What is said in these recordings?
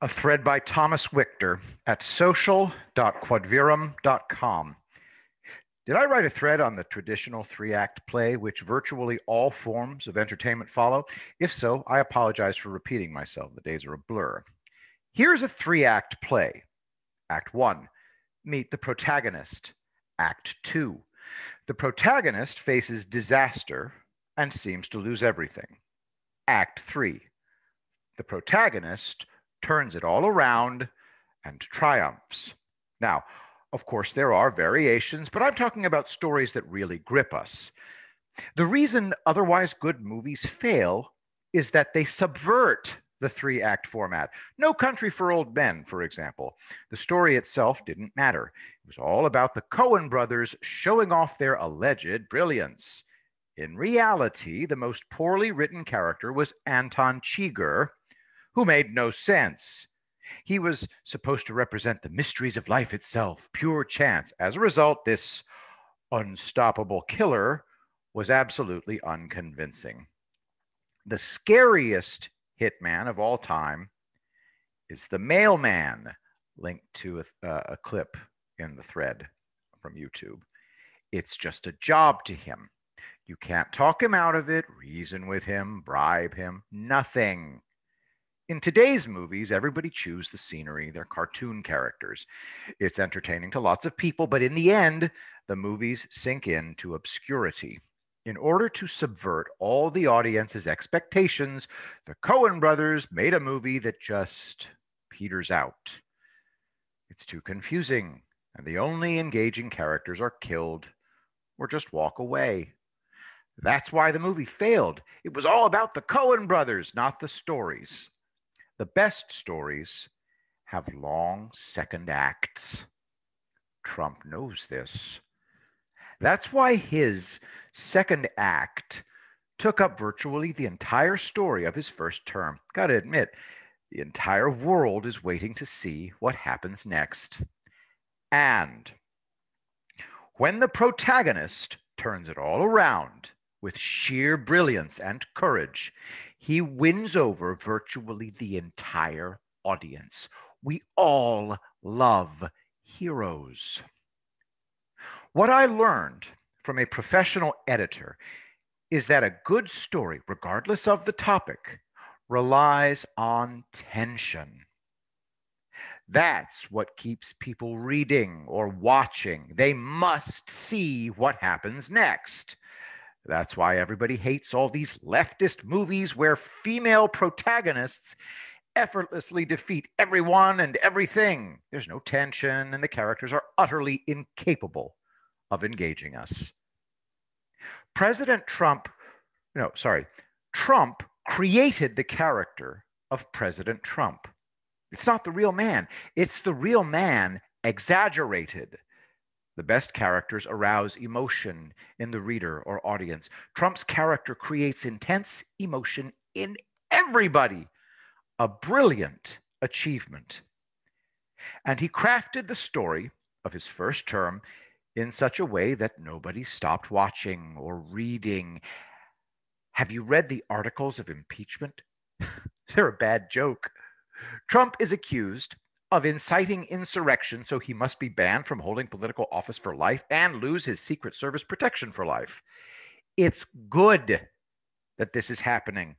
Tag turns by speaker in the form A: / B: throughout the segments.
A: A thread by Thomas Wichter at social.quadvirum.com. Did I write a thread on the traditional three-act play, which virtually all forms of entertainment follow? If so, I apologize for repeating myself. The days are a blur. Here's a three-act play. Act 1, meet the protagonist. Act 2, the protagonist faces disaster and seems to lose everything. Act 3, the protagonist turns it all around and triumphs. Now, of course, there are variations, but I'm talking about stories that really grip us. The reason otherwise good movies fail is that they subvert the three-act format. No Country for Old Men, for example. The story itself didn't matter. It was all about the Coen brothers showing off their alleged brilliance. In reality, the most poorly written character was Anton Chigurh, who made no sense. He was supposed to represent the mysteries of life itself, pure chance. As a result, this unstoppable killer was absolutely unconvincing. The scariest hitman of all time is the mailman, linked to a clip in the thread from YouTube. It's just a job to him. You can't talk him out of it, reason with him, bribe him, nothing. In today's movies, everybody chews the scenery. They're cartoon characters. It's entertaining to lots of people, but in the end, the movies sink into obscurity. In order to subvert all the audience's expectations, the Coen brothers made a movie that just peters out. It's too confusing, and the only engaging characters are killed or just walk away. That's why the movie failed. It was all about the Coen brothers, not the stories. The best stories have long second acts. Trump knows this. That's why his second act took up virtually the entire story of his first term. Gotta admit, the entire world is waiting to see what happens next. And when the protagonist turns it all around with sheer brilliance and courage, he wins over virtually the entire audience. We all love heroes. What I learned from a professional editor is that a good story, regardless of the topic, relies on tension. That's what keeps people reading or watching. They must see what happens next. That's why everybody hates all these leftist movies where female protagonists effortlessly defeat everyone and everything. There's no tension, and the characters are utterly incapable of engaging us. Trump created the character of President Trump. It's not the real man. It's the real man exaggerated. The best characters arouse emotion in the reader or audience. Trump's character creates intense emotion in everybody. A brilliant achievement. And he crafted the story of his first term in such a way that nobody stopped watching or reading. Have you read the articles of impeachment? They're a bad joke. Trump is accused of inciting insurrection, so he must be banned from holding political office for life and lose his Secret Service protection for life. It's good that this is happening.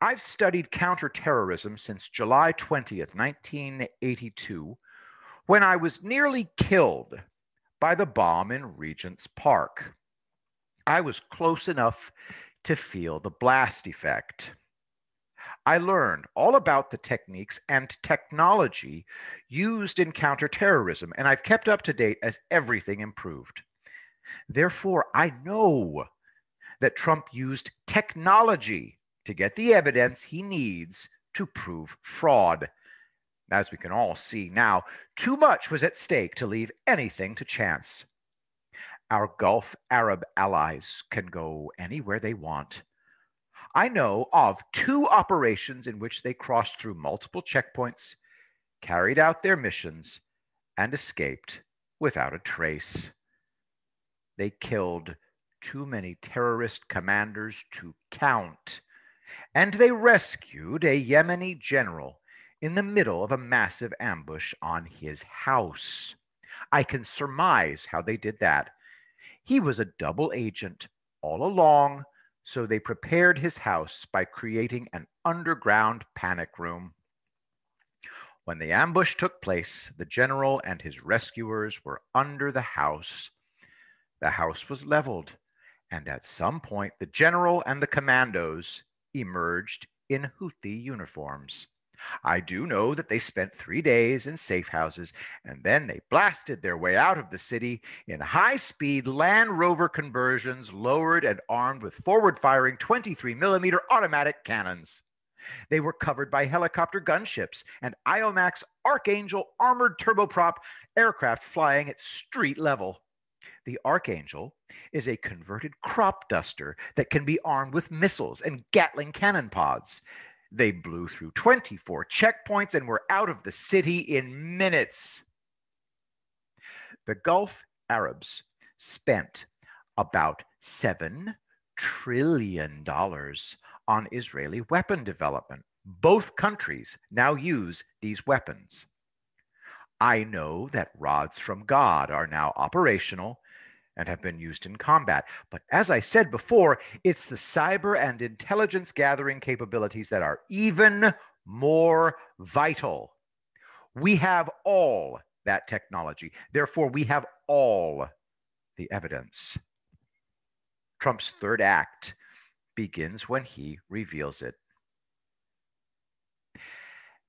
A: I've studied counterterrorism since July 20th, 1982, when I was nearly killed by the bomb in Regent's Park. I was close enough to feel the blast effect. I learned all about the techniques and technology used in counterterrorism, and I've kept up to date as everything improved. Therefore, I know that Trump used technology to get the evidence he needs to prove fraud. As we can all see now, too much was at stake to leave anything to chance. Our Gulf Arab allies can go anywhere they want. I know of 2 operations in which they crossed through multiple checkpoints, carried out their missions, and escaped without a trace. They killed too many terrorist commanders to count, and they rescued a Yemeni general in the middle of a massive ambush on his house. I can surmise how they did that. He was a double agent all along, so they prepared his house by creating an underground panic room. When the ambush took place, the general and his rescuers were under the house. The house was leveled, and at some point, the general and the commandos emerged in Houthi uniforms. I do know that they spent 3 days in safe houses, and then they blasted their way out of the city in high-speed Land Rover conversions, lowered and armed with forward-firing 23mm automatic cannons. They were covered by helicopter gunships and IOMAX Archangel armored turboprop aircraft flying at street level. The Archangel is a converted crop duster that can be armed with missiles and Gatling cannon pods. They blew through 24 checkpoints and were out of the city in minutes. The Gulf Arabs spent about $7 trillion on Israeli weapon development. Both countries now use these weapons. I know that rods from God are now operational and have been used in combat. But as I said before, it's the cyber and intelligence gathering capabilities that are even more vital. We have all that technology. Therefore, we have all the evidence. Trump's third act begins when he reveals it.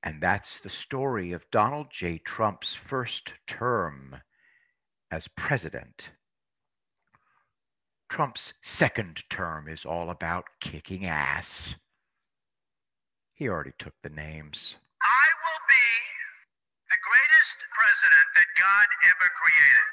A: And that's the story of Donald J. Trump's first term as president. Trump's second term is all about kicking ass. He already took the names.
B: I will be the greatest president that God ever created.